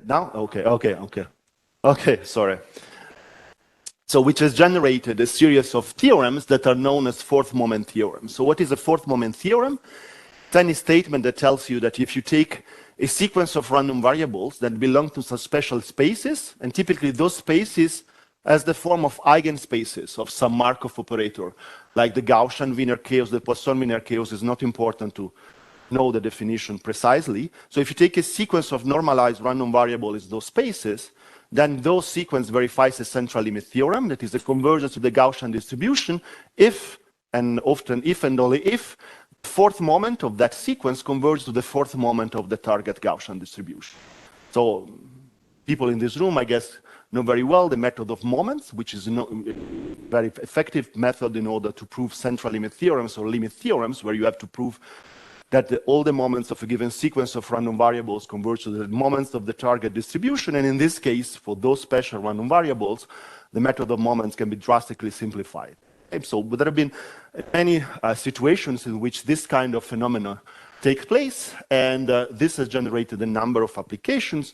Now? Okay, sorry. So which has generated a series of theorems that are known as fourth moment theorems. So what is a fourth moment theorem? It's any statement that tells you that if you take a sequence of random variables that belong to some special spaces, and typically those spaces as the form of eigenspaces of some Markov operator, like the Gaussian Wiener chaos, the Poisson Wiener chaos is not important to know the definition precisely. So if you take a sequence of normalized random variables in those spaces, then those sequence verifies a central limit theorem, that is the convergence to the Gaussian distribution, if, and often if and only if, the fourth moment of that sequence converges to the fourth moment of the target Gaussian distribution. So people in this room, I guess, know very well the method of moments, which is a very effective method in order to prove central limit theorems or limit theorems, where you have to prove that all the moments of a given sequence of random variables converge to the moments of the target distribution. And in this case, for those special random variables, the method of moments can be drastically simplified. And so there have been many situations in which this kind of phenomena take place, and this has generated a number of applications,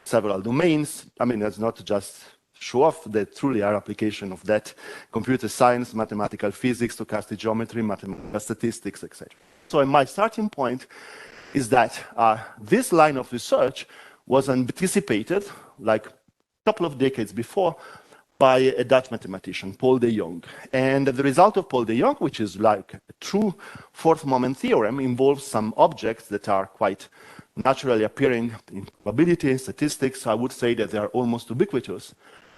several domains. I mean, that's not just show off, that truly are application of that: computer science, mathematical physics, stochastic geometry, mathematical statistics, etc. So my starting point is that this line of research was anticipated like a couple of decades before by a Dutch mathematician, Paul de Jong. And the result of Paul de Jong, which is like a true fourth moment theorem, involves some objects that are quite naturally appearing in probability and statistics. I would say that they are almost ubiquitous.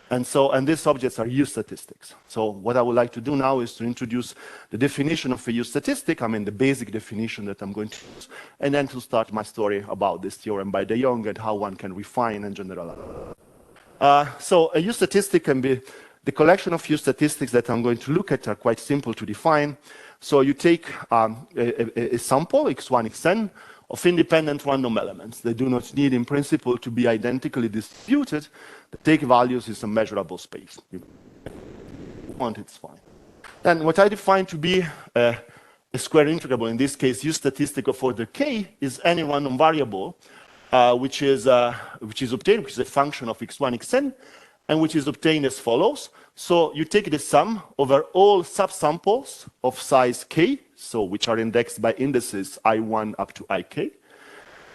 And these objects are U statistics. So what I would like to do now is to introduce the definition of a U statistic, I mean the basic definition that I'm going to use, and then to start my story about this theorem by de Jong and how one can refine and generalize. So a U statistic can be the collection of U statistics that I'm going to look at are quite simple to define. So you take a sample, x1, xn, of independent random elements. They do not need, in principle, to be identically distributed. They take values in some measurable space. If you want, it's fine. Then what I define to be a square integrable, in this case, U statistic of order k, is any random variable which is obtained, which is a function of x1, xn, and which is obtained as follows. So you take the sum over all subsamples of size k, so which are indexed by indices I1 up to ik.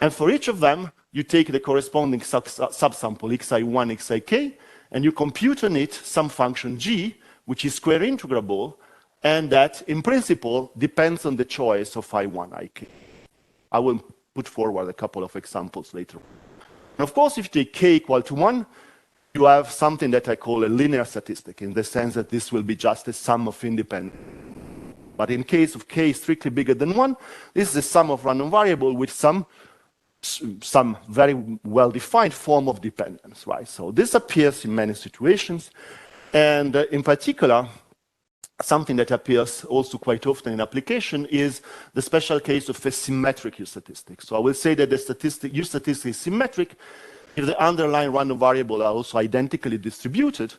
And for each of them, you take the corresponding subsample xi1, xik, and you compute on it some function g, which is square integrable, and that, in principle, depends on the choice of I1, ik. I will put forward a couple of examples later. And of course, if you take k equal to 1, you have something that I call a linear statistic, in the sense that this will be just a sum of independent. But in case of k strictly bigger than 1, this is a sum of random variable with some very well-defined form of dependence, right? So this appears in many situations, and in particular, something that appears also quite often in application is the special case of a symmetric U statistic. So I will say that the U statistic is symmetric if the underlying random variable are also identically distributed,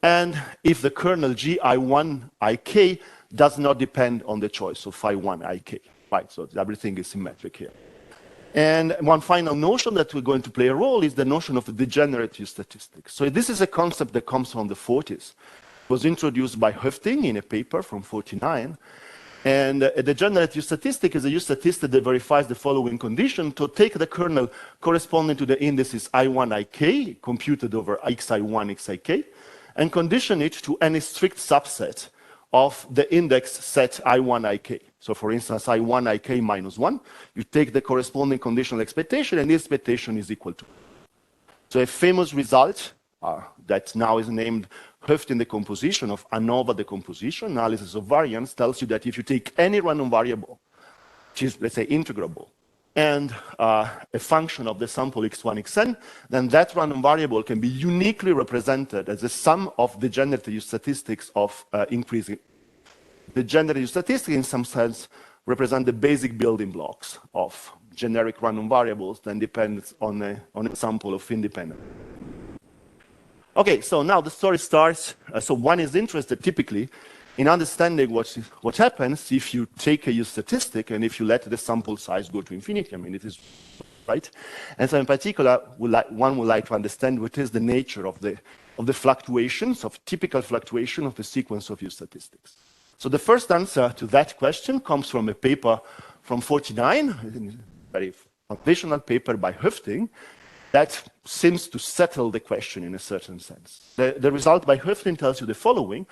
and if the kernel g I1 ik does not depend on the choice of I1 ik, right? So everything is symmetric here. And one final notion that we're going to play a role is the notion of a degenerate U statistic. So this is a concept that comes from the 40s. It was introduced by Höfting in a paper from 49. And a degenerate U statistic is a U statistic that verifies the following condition: to take the kernel corresponding to the indices I1, ik, computed over xi1, xik, and condition it to any strict subset of the index set I1, ik. So for instance, I1, ik minus 1, you take the corresponding conditional expectation, and the expectation is equal to. So a famous result that now is named Höfting decomposition of ANOVA decomposition, analysis of variance, tells you that if you take any random variable, which is, let's say, integrable, and a function of the sample x1, xn, then that random variable can be uniquely represented as a sum of degenerate U statistics of increasing. Degenerate U statistics, in some sense, represent the basic building blocks of generic random variables that depends on a sample of independent. Okay, so now the story starts. So one is interested typically in understanding what happens if you take a U statistic and if you let the sample size go to infinity. I mean, it is right? And so in particular, one would like to understand what is the nature of the fluctuations, of typical fluctuation of the sequence of U statistics. So the first answer to that question comes from a paper from 49, a very foundational paper by Höfting, that seems to settle the question in a certain sense. The result by Höfting tells you the following.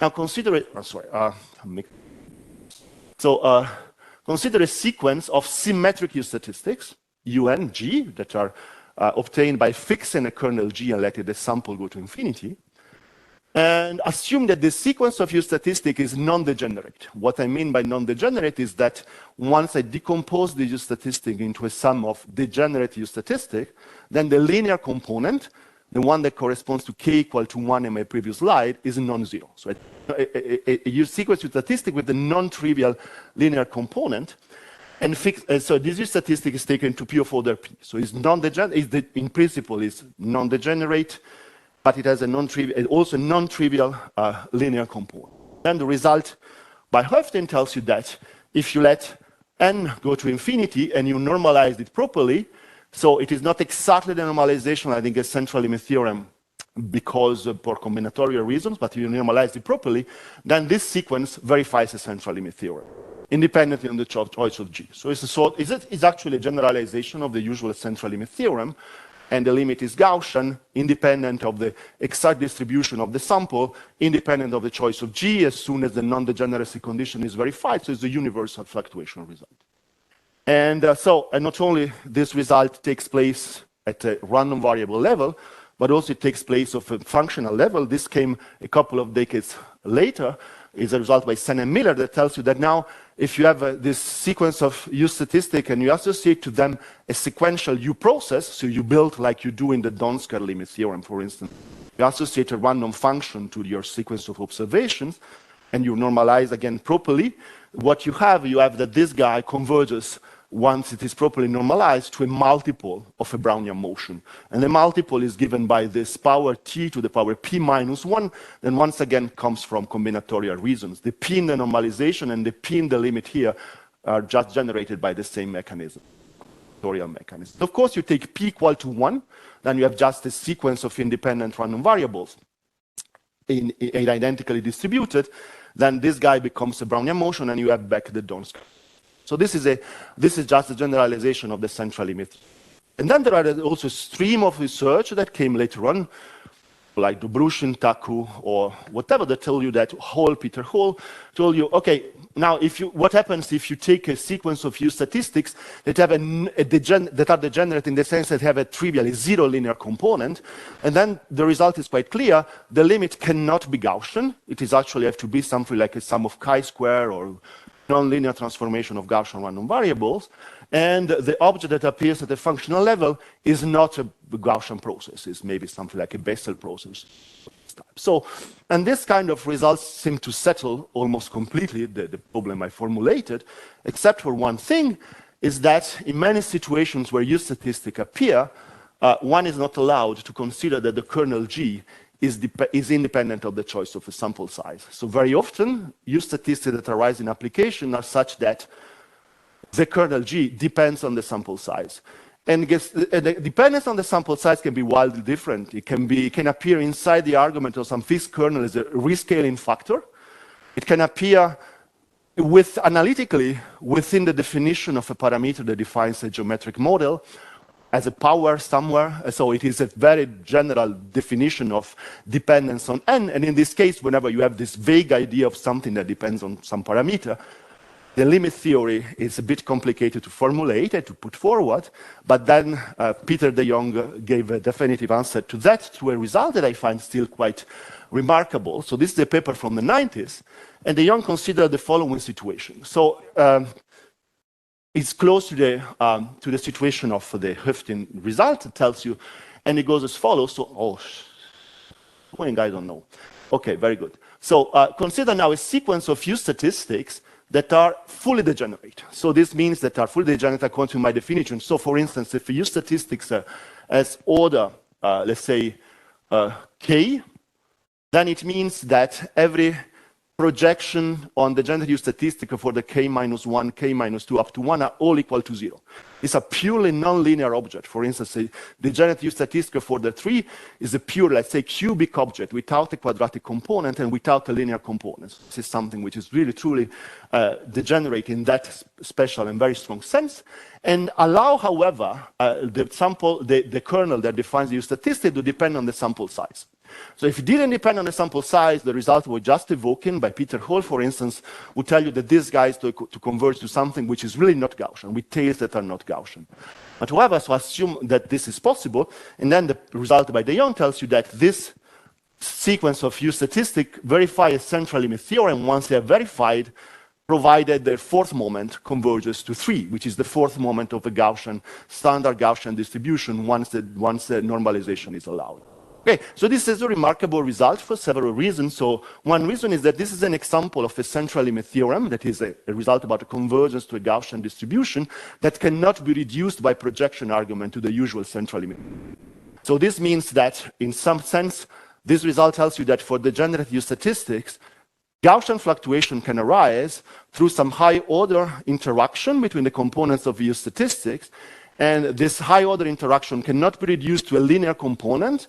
Now consider it, consider a sequence of symmetric U statistics, U and G, that are obtained by fixing a kernel G and letting the sample go to infinity. And assume that the sequence of U statistic is non-degenerate. What I mean by non-degenerate is that once I decompose the U statistic into a sum of degenerate U statistic, then the linear component, the one that corresponds to k equal to 1 in my previous slide, is non-zero. So a U sequence U statistic with a non-trivial linear component, and so this U statistic is taken to P of order P. So it's non-degenerate, in principle is non-degenerate, but it has a also non-trivial linear component. Then the result by Höfting tells you that if you let n go to infinity and you normalize it properly, so it is not exactly the normalization, I think, a central limit theorem because for combinatorial reasons, but if you normalize it properly, then this sequence verifies a central limit theorem, independently on the choice of G. So it's actually a generalization of the usual central limit theorem, and the limit is Gaussian, independent of the exact distribution of the sample, independent of the choice of G, as soon as the non-degeneracy condition is verified, so it's a universal fluctuation result. And not only this result takes place at a random variable level, but also it takes place of a functional level. This came a couple of decades later, is a result by Sen and Miller that tells you that now, if you have this sequence of U statistic and you associate to them a sequential U process, so you build like you do in the Donsker limit theorem, for instance, you associate a random function to your sequence of observations, and you normalize again properly, what you have that this guy converges, once it is properly normalized, to a multiple of a Brownian motion. And the multiple is given by this power t to the power p minus 1, then once again comes from combinatorial reasons. The p in the normalization and the p in the limit here are just generated by the same mechanism, combinatorial mechanism. Of course, you take p equal to 1, then you have just a sequence of independent random variables identically distributed, then this guy becomes a Brownian motion and you have back the Donsker. So this is just a generalization of the central limit. And then there are also a stream of research that came later on, like Dobrushin, Taku, or whatever, that tell you that Peter Hall told you, okay, now what happens if you take a sequence of U statistics that have that are degenerate in the sense that have a trivially zero linear component, and then the result is quite clear. The limit cannot be Gaussian. It is actually have to be something like a sum of chi-square or non-linear transformation of Gaussian random variables, and the object that appears at the functional level is not a Gaussian process, it's maybe something like a Bessel process. So, and this kind of results seem to settle almost completely the problem I formulated, except for one thing, is that in many situations where U statistics appear, one is not allowed to consider that the kernel G is independent of the choice of a sample size. So very often, U statistics that arise in application are such that the kernel G depends on the sample size. And the dependence on the sample size can be wildly different. It can appear inside the argument of some fixed kernel as a rescaling factor. It can appear analytically within the definition of a parameter that defines a geometric model as a power somewhere. So it is a very general definition of dependence on n. And in this case, whenever you have this vague idea of something that depends on some parameter, the limit theory is a bit complicated to formulate and to put forward. But then Peter de Jong gave a definitive answer to that, to a result that I find still quite remarkable. So this is a paper from the 90s. And de Jong considered the following situation. So it's close to the situation of the Höfting result. It tells you, and it goes as follows. So, I don't know. Okay, very good. So consider now a sequence of U statistics that are fully degenerate. So this means that are fully degenerate according to my definition. So for instance, if U statistics as order, let's say, k, then it means that every projection on the general U statistic for the k minus 1, k minus 2 up to 1 are all equal to 0. It's a purely nonlinear object. For instance, the general U statistic for the 3 is a pure, let's say, cubic object without a quadratic component and without a linear component. So this is something which is really, truly degenerate in that special and very strong sense, and allow, however, the kernel that defines the U statistic to depend on the sample size. So if it didn't depend on the sample size, the result was just evoking by Peter Hall, for instance, would tell you that this guy is to converge to something which is really not Gaussian, with tails that are not Gaussian. But however, so assume that this is possible, and then the result by de Jong tells you that this sequence of U statistic verify a central limit theorem once they are verified, provided the fourth moment converges to 3, which is the fourth moment of a Gaussian, standard Gaussian distribution once the normalization is allowed. Okay, so this is a remarkable result for several reasons. So one reason is that this is an example of a central limit theorem, that is a result about a convergence to a Gaussian distribution that cannot be reduced by projection argument to the usual central limit. So this means that, in some sense, this result tells you that for degenerate U statistics, Gaussian fluctuation can arise through some high-order interaction between the components of U statistics, and this high-order interaction cannot be reduced to a linear component.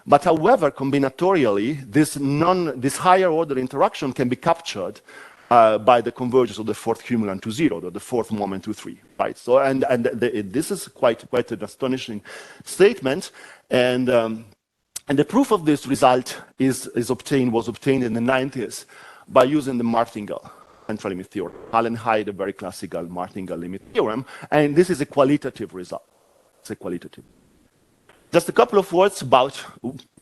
But however, combinatorially, this higher order interaction can be captured by the convergence of the fourth cumulant to 0, or the fourth moment to 3, right? So, this is quite an astonishing statement, and the proof of this result was obtained in the 90s by using the martingale central limit theorem. Allen Hyde, a very classical martingale limit theorem, and this is a qualitative result. It's a qualitative. Just a couple of words about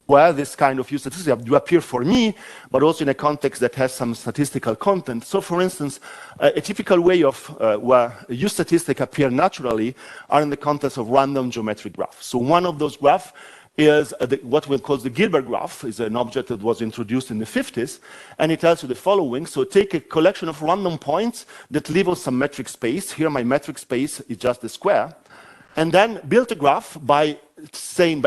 where this kind of U statistics do appear for me, but also in a context that has some statistical content. So, for instance, a typical way of where U statistics appear naturally are in the context of random geometric graphs. So one of those graphs is what we call the Gilbert graph. Is an object that was introduced in the 50s, and it tells you the following. So take a collection of random points that live on some metric space. Here my metric space is just the square. And then build a graph by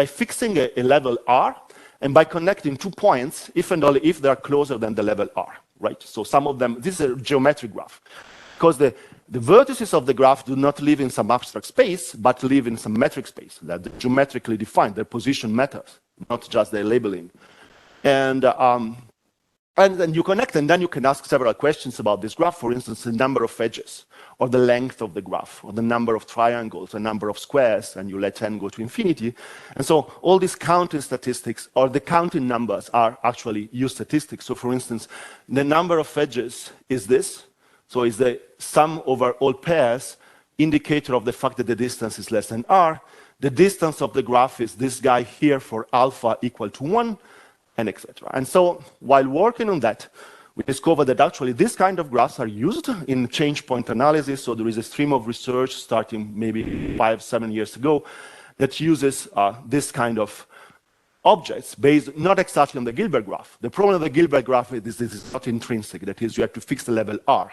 fixing a level R and by connecting 2 points if and only if they are closer than the level R, right? So some of them, this is a geometric graph, because the vertices of the graph do not live in some abstract space, but live in some metric space that are geometrically defined. Their position matters, not just their labeling. And then you connect, and then you can ask several questions about this graph. For instance, the number of edges, or the length of the graph, or the number of triangles, the number of squares, and you let n go to infinity. And so all these counting statistics, or the counting numbers, are actually U statistics. So for instance, the number of edges is this. So is the sum over all pairs indicator of the fact that the distance is less than r. The distance of the graph is this guy here for alpha equal to 1, and etc. And so while working on that, we discovered that actually this kind of graphs are used in change point analysis. So there is a stream of research starting maybe 5-7 years ago that uses this kind of objects based not exactly on the Gilbert graph. The problem of the Gilbert graph is this is not intrinsic. That is, you have to fix the level R.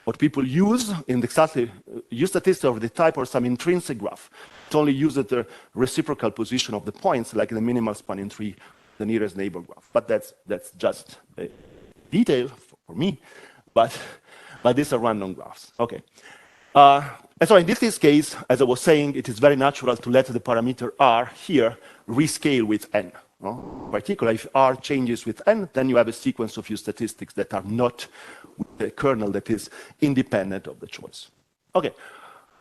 What people use in the exactly U statistics of the type or some intrinsic graph, it only uses the reciprocal position of the points, like the minimal spanning tree, the nearest neighbor graph. But that's just a detail for me. But these are random graphs. Okay. And so in this case, as I was saying, it is very natural to let the parameter R here rescale with n. In particular, if R changes with n, then you have a sequence of U statistics that are not with the kernel that is independent of the choice. Okay.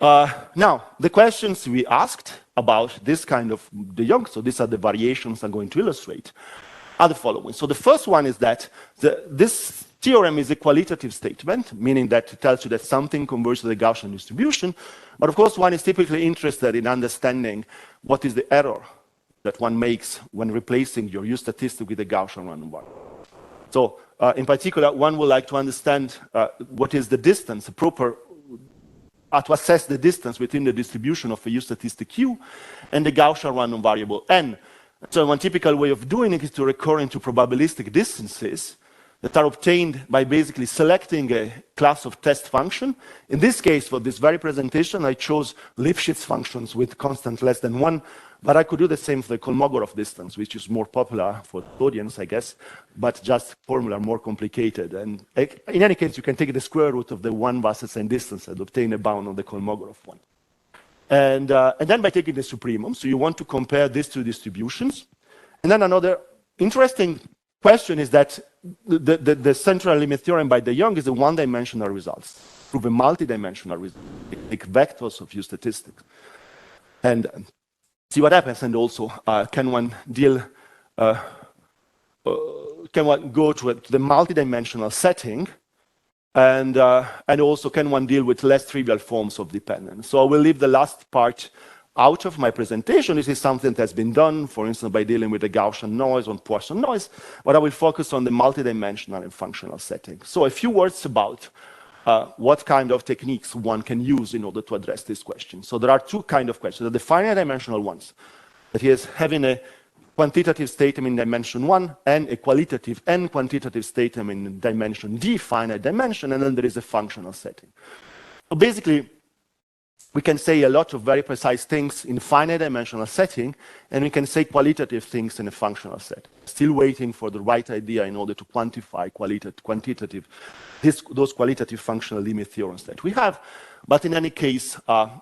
Now, the questions we asked about this kind of de Jong, so these are the variations I'm going to illustrate, are the following. So the first one is that this theorem is a qualitative statement, meaning that it tells you that something converges to the Gaussian distribution. But of course, one is typically interested in understanding what is the error that one makes when replacing your U statistic with a Gaussian random variable. So in particular, one would like to understand what is the distance, to assess the distance between the distribution of a U statistic Q and the Gaussian random variable n. So one typical way of doing it is to recur into probabilistic distances that are obtained by basically selecting a class of test function. In this case, for this very presentation, I chose Lipschitz functions with constant less than 1, but I could do the same for the Kolmogorov distance, which is more popular for the audience, I guess, but just formula more complicated. And in any case, you can take the square root of the 1 Wasserstein distance and obtain a bound on the Kolmogorov one. And then by taking the supremum, so you want to compare these two distributions. And then another interesting question is that the central limit theorem by de Jong is a one-dimensional result. Prove a multi-dimensional result, take vectors of U statistics. And see what happens, and also can one go to the multi-dimensional setting, and also can one deal with less trivial forms of dependence. So I will leave the last part out of my presentation. This is something that's been done, for instance, by dealing with the Gaussian noise on Poisson noise, but I will focus on the multidimensional and functional setting. So a few words about what kind of techniques one can use in order to address this question. So there are two kinds of questions. The finite dimensional ones, that is having a quantitative statement in dimension 1 and a qualitative and quantitative statement in dimension d, finite dimension, and then there is a functional setting. So basically, we can say a lot of very precise things in finite dimensional setting, and we can say qualitative things in a functional setting. Still waiting for the right idea in order to quantify those qualitative functional limit theorems that we have. But in any case,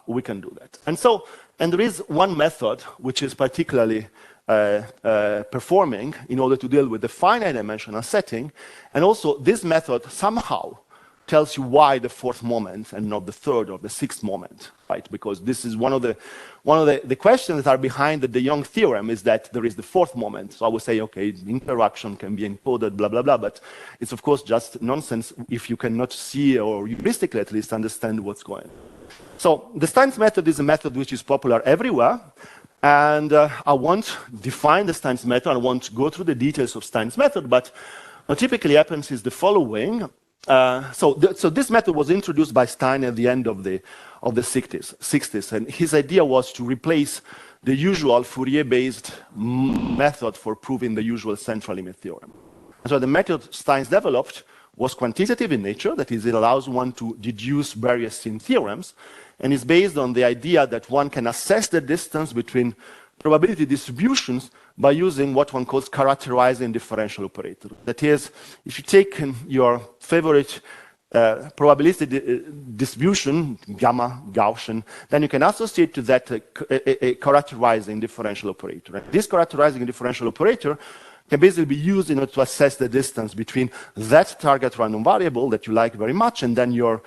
we can do that. And there is one method which is particularly performing in order to deal with the finite dimensional setting. And also this method somehow tells you why the fourth moment and not the third or the sixth moment, right? Because this is one of the questions that are behind the de Jong theorem, is that there is the fourth moment. So I would say, okay, interaction can be encoded, blah, blah, blah, but it's of course just nonsense if you cannot see, or heuristically at least, understand what's going on. So the Stein's method is a method which is popular everywhere, and I won't define the Stein's method, I won't go through the details of Stein's method, but what typically happens is the following. So this method was introduced by Stein at the end of the 60s, and his idea was to replace the usual Fourier-based method for proving the usual central limit theorem. And so the method Stein developed was quantitative in nature, that is, it allows one to deduce various sin theorems, and is based on the idea that one can assess the distance between probability distributions by using what one calls characterizing differential operator. That is, if you take your favorite probability distribution, gamma, Gaussian, then you can associate to that a characterizing differential operator. And this characterizing differential operator can basically be used in order to assess the distance between that target random variable that you like very much and then your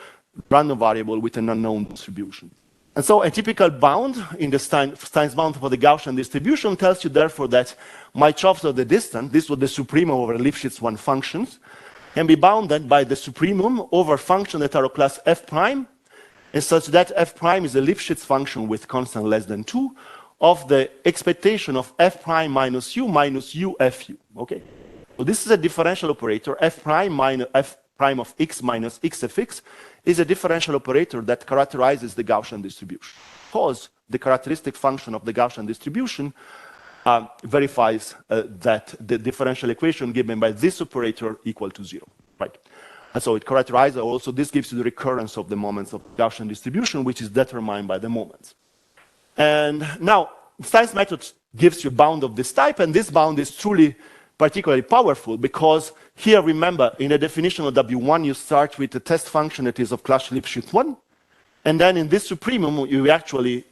random variable with an unknown distribution. And so a typical bound in the Stein's bound for the Gaussian distribution tells you therefore that my chofs of the distance, this was the supremum over Lipschitz one functions, can be bounded by the supremum over functions that are of class f prime, and such that f prime is a Lipschitz function with constant less than 2 of the expectation of f prime minus u fu. Okay, so this is a differential operator. F prime minus f prime of x minus x of x is a differential operator that characterizes the Gaussian distribution, because the characteristic function of the Gaussian distribution verifies that the differential equation given by this operator equal to 0, right? And so it characterizes also, this gives you the recurrence of the moments of the Gaussian distribution, which is determined by the moments. And now, Stein's method gives you a bound of this type, and this bound is truly particularly powerful because here, remember, in the definition of W1, you start with a test function that is of class Lipschitz 1, and then in this supremum, you're actually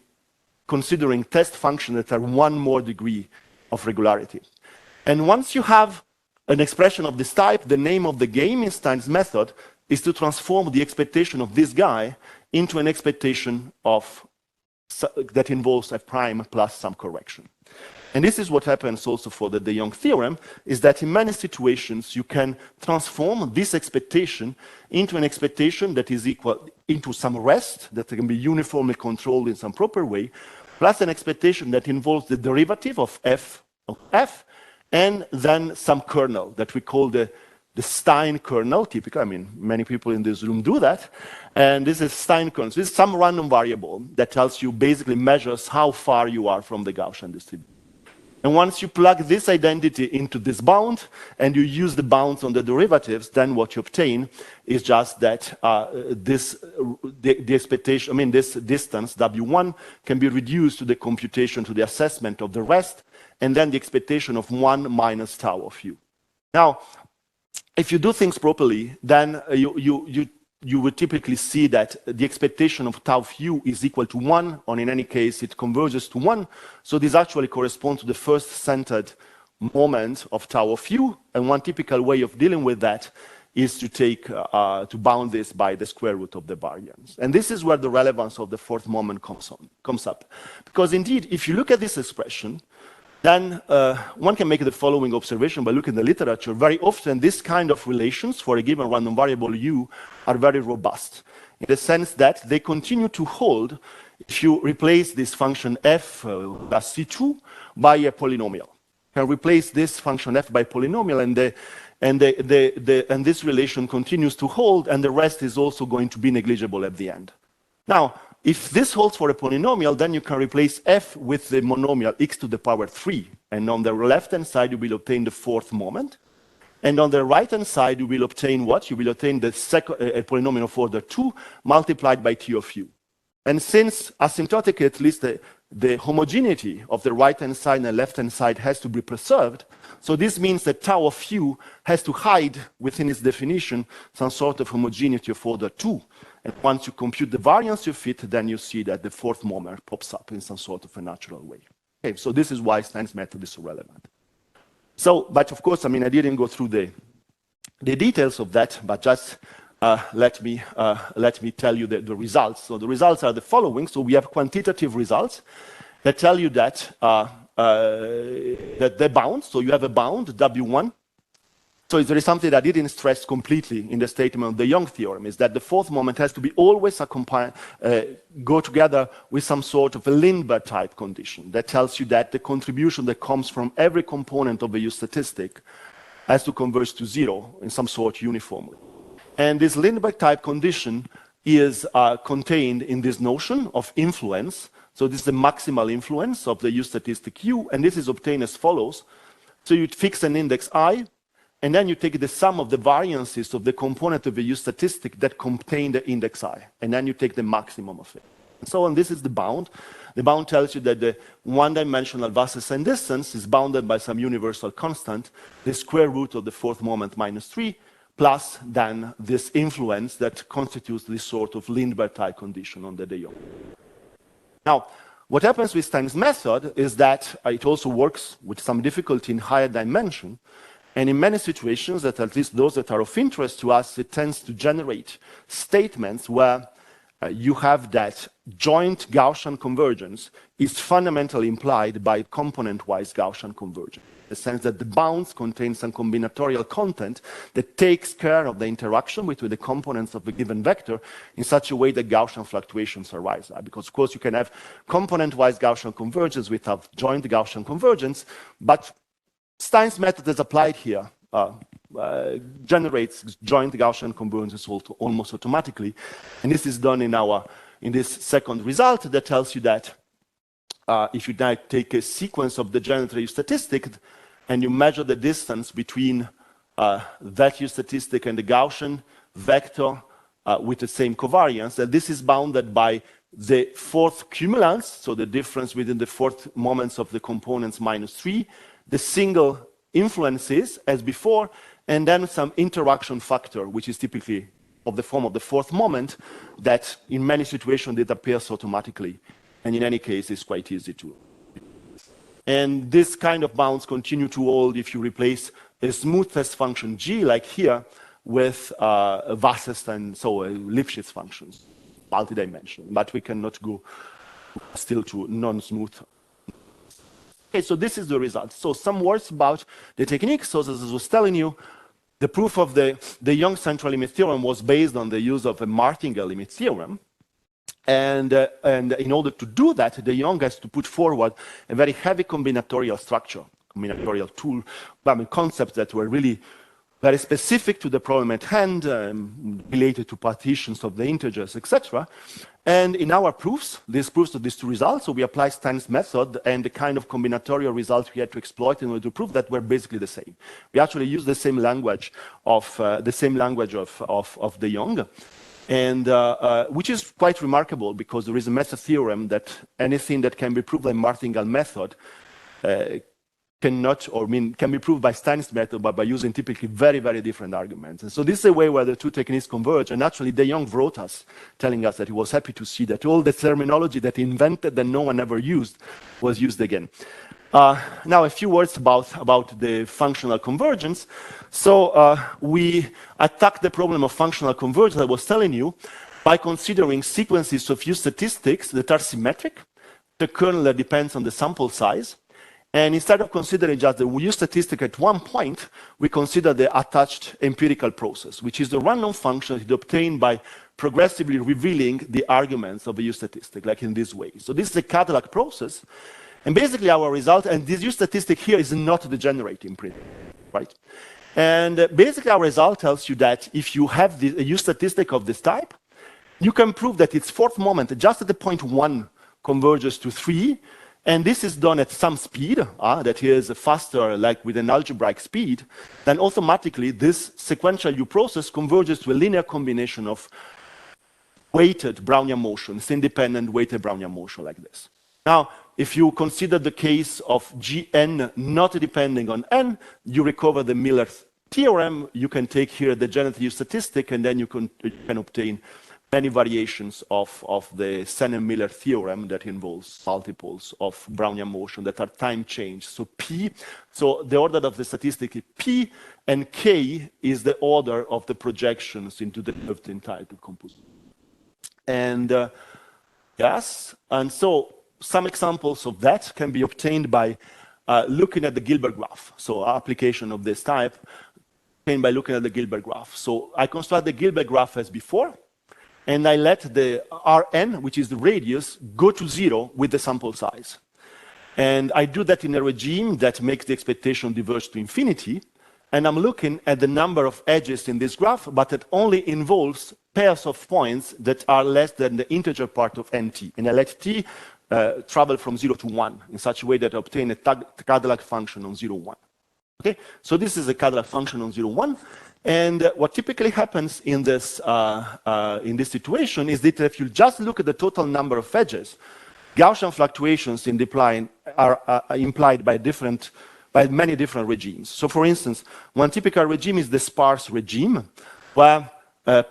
considering test functions that are one more degree of regularity. And once you have an expression of this type, the name of the game in Stein's method is to transform the expectation of this guy into an expectation of that involves f prime plus some correction. And this is what happens also for the de Jong theorem, is that in many situations you can transform this expectation into an expectation that is equal into some rest that can be uniformly controlled in some proper way, plus an expectation that involves the derivative of f, and then some kernel that we call the Stein kernel, typically. I mean, many people in this room do that. And this is Stein kernel. So this is some random variable that tells you, basically measures how far you are from the Gaussian distribution. And once you plug this identity into this bound and you use the bounds on the derivatives, then what you obtain is just that the expectation, I mean, this distance, W1, can be reduced to the computation, to the assessment of the rest, and then the expectation of 1 minus tau of u. Now, if you do things properly, then you would typically see that the expectation of tau of u is equal to 1, or in any case, it converges to 1. So this actually corresponds to the first centered moment of tau of u. And one typical way of dealing with that is to take, to bound this by the square root of the variance. And this is where the relevance of the fourth moment comes up. Because indeed, if you look at this expression, then one can make the following observation by looking at the literature. Very often, this kind of relations for a given random variable u are very robust, in the sense that they continue to hold if you replace this function f plus c2 by a polynomial. You can replace this function f by polynomial, and this relation continues to hold, and the rest is also going to be negligible at the end. Now, if this holds for a polynomial, then you can replace f with the monomial x to the power 3. And on the left-hand side, you will obtain the fourth moment. And on the right-hand side, you will obtain what? You will obtain the a polynomial of order 2 multiplied by t of u. And since asymptotically, at least the homogeneity of the right-hand side and the left-hand side has to be preserved, so this means that tau of u has to hide within its definition some sort of homogeneity of order 2. And once you compute the variance you fit, then you see that the fourth moment pops up in some sort of a natural way. Okay, so this is why Stein's method is so relevant. So, but of course, I mean, I didn't go through the details of that, but just let me tell you the results. So the results are the following. So we have quantitative results that tell you that that they bound. So you have a bound W1. So there is something that I didn't stress completely in the statement of the Jong theorem, is that the fourth moment has to be always go together with some sort of a Lindbergh type condition that tells you that the contribution that comes from every component of a U statistic has to converge to 0 in some sort uniformly. And this Lindbergh type condition is contained in this notion of influence. So this is the maximal influence of the U statistic U, and this is obtained as follows. So you fix an index I, and then you take the sum of the variances of the component of the U statistic that contain the index I, and then you take the maximum of it. And so on, this is the bound. The bound tells you that the one-dimensional Wasserstein distance is bounded by some universal constant, the square root of the fourth moment minus 3, plus then this influence that constitutes this sort of Lindbergh type condition on the de Jong. Now, what happens with Stein's method is that it also works with some difficulty in higher dimension. And in many situations, that at least those that are of interest to us, it tends to generate statements where you have that joint Gaussian convergence is fundamentally implied by component-wise Gaussian convergence. In the sense that the bounds contain some combinatorial content that takes care of the interaction between the components of a given vector in such a way that Gaussian fluctuations arise. Because, of course, you can have component-wise Gaussian convergence without joint Gaussian convergence, but Stein's method as applied here generates joint Gaussian convergence almost automatically. And this is done in this second result that tells you that if you now take a sequence of degenerate U statistic and you measure the distance between that U statistic and the Gaussian vector with the same covariance, that this is bounded by the fourth cumulants, so the difference within the fourth moments of the components minus 3, the single influences as before, and then some interaction factor, which is typically of the form of the fourth moment, that in many situations it appears automatically, and in any case is quite easy to. And this kind of bounds continue to hold if you replace a smooth test function g, like here, with a Wasserstein, so a Lipschitz functions, multidimensional, but we cannot go still to non-smooth. Okay, so this is the result. So some words about the technique. So as I was telling you, the proof of the Jong central limit theorem was based on the use of a martingale limit theorem. And in order to do that, de Jong has to put forward a very heavy combinatorial structure, combinatorial tool, concepts that were really very specific to the problem at hand, related to partitions of the integers, etc. And in our proofs, these proofs to these two results, so we apply Stein's method, and the kind of combinatorial results we had to exploit in order to prove that were basically the same. We actually use the same language of the Jong, and which is quite remarkable because there is a method theorem that anything that can be proved by Martingale method can be proved by Stein's method, but by using typically very, very different arguments. And so this is a way where the two techniques converge. And actually, de Jong wrote us, telling us that he was happy to see that all the terminology that he invented that no one ever used was used again. Now, a few words about the functional convergence. So we attack the problem of functional convergence, I was telling you, by considering sequences of U statistics that are symmetric. The kernel that depends on the sample size. And instead of considering just the U statistic at one point, we consider the attached empirical process, which is the random function that is obtained by progressively revealing the arguments of a U statistic, like in this way. So this is a Cadillac process. And basically our result, and this U statistic here is not degenerating, right? And basically our result tells you that if you have a U statistic of this type, you can prove that its fourth moment, just at the point 1, converges to 3, and this is done at some speed, that is faster, like with an algebraic speed, then automatically this sequential U process converges to a linear combination of weighted Brownian motions, independent weighted Brownian motion like this. Now, if you consider the case of Gn not depending on n, you recover the Miller theorem. You can take here the degenerate U statistic, and then you can obtain many variations of the Sen-Miller theorem that involves multiples of Brownian motion that are time changed. So P, so the order of the statistic is P, and K is the order of the projections into the curved entitled composition. And yes, and so some examples of that can be obtained by looking at the Gilbert graph. So application of this type obtained by looking at the Gilbert graph. So I construct the Gilbert graph as before, and I let the Rn, which is the radius, go to 0 with the sample size. And I do that in a regime that makes the expectation diverge to infinity. And I'm looking at the number of edges in this graph, but it only involves pairs of points that are less than the integer part of nt. And I let t travel from 0 to 1 in such a way that I obtain a Cadillac function on 0, 1. Okay? So this is a Cadillac function on 0, 1. And what typically happens in this situation is that if you just look at the total number of edges, Gaussian fluctuations in the plane are implied by many different regimes. So for instance, one typical regime is the sparse regime, where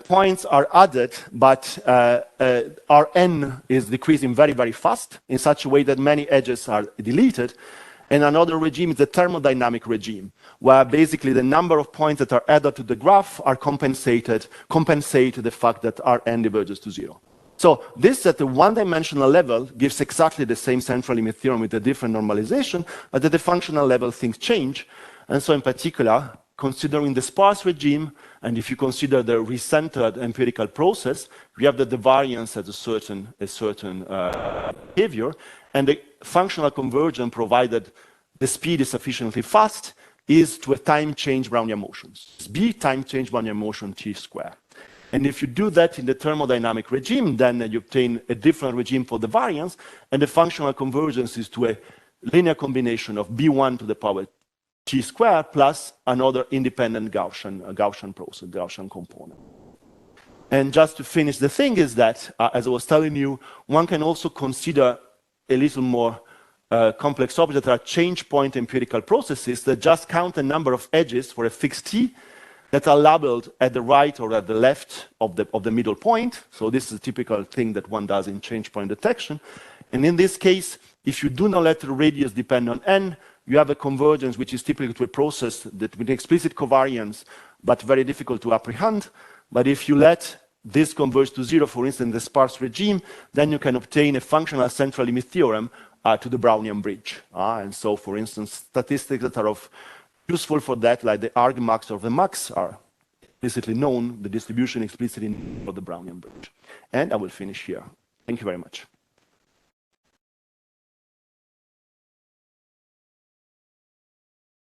points are added, but Rn is decreasing very, very fast in such a way that many edges are deleted. And another regime is the thermodynamic regime, where basically the number of points that are added to the graph are compensate the fact that Rn diverges to 0. So this at the one-dimensional level gives exactly the same central limit theorem with a different normalization, but at the functional level things change. And so in particular, considering the sparse regime, and if you consider the recentered empirical process, we have that the variance has a certain behavior, and the functional convergence, provided the speed is sufficiently fast, is to a time change Brownian motion. B time change Brownian motion t square. And if you do that in the thermodynamic regime, then you obtain a different regime for the variance, and the functional convergence is to a linear combination of b1 to the power t squared plus another independent Gaussian process, Gaussian component. And just to finish the thing is that, as I was telling you, one can also consider a little more complex objects that are change point empirical processes that just count the number of edges for a fixed t that are labeled at the right or at the left of the middle point. So this is a typical thing that one does in change point detection. And in this case, if you do not let the radius depend on n, you have a convergence which is typical to a process that with explicit covariance, but very difficult to apprehend. But if you let this converge to 0, for instance, in the sparse regime, then you can obtain a functional central limit theorem to the Brownian bridge. And so, for instance, statistics that are useful for that, like the argmax or the max, are explicitly known, the distribution explicitly known for the Brownian bridge. And I will finish here. Thank you very much.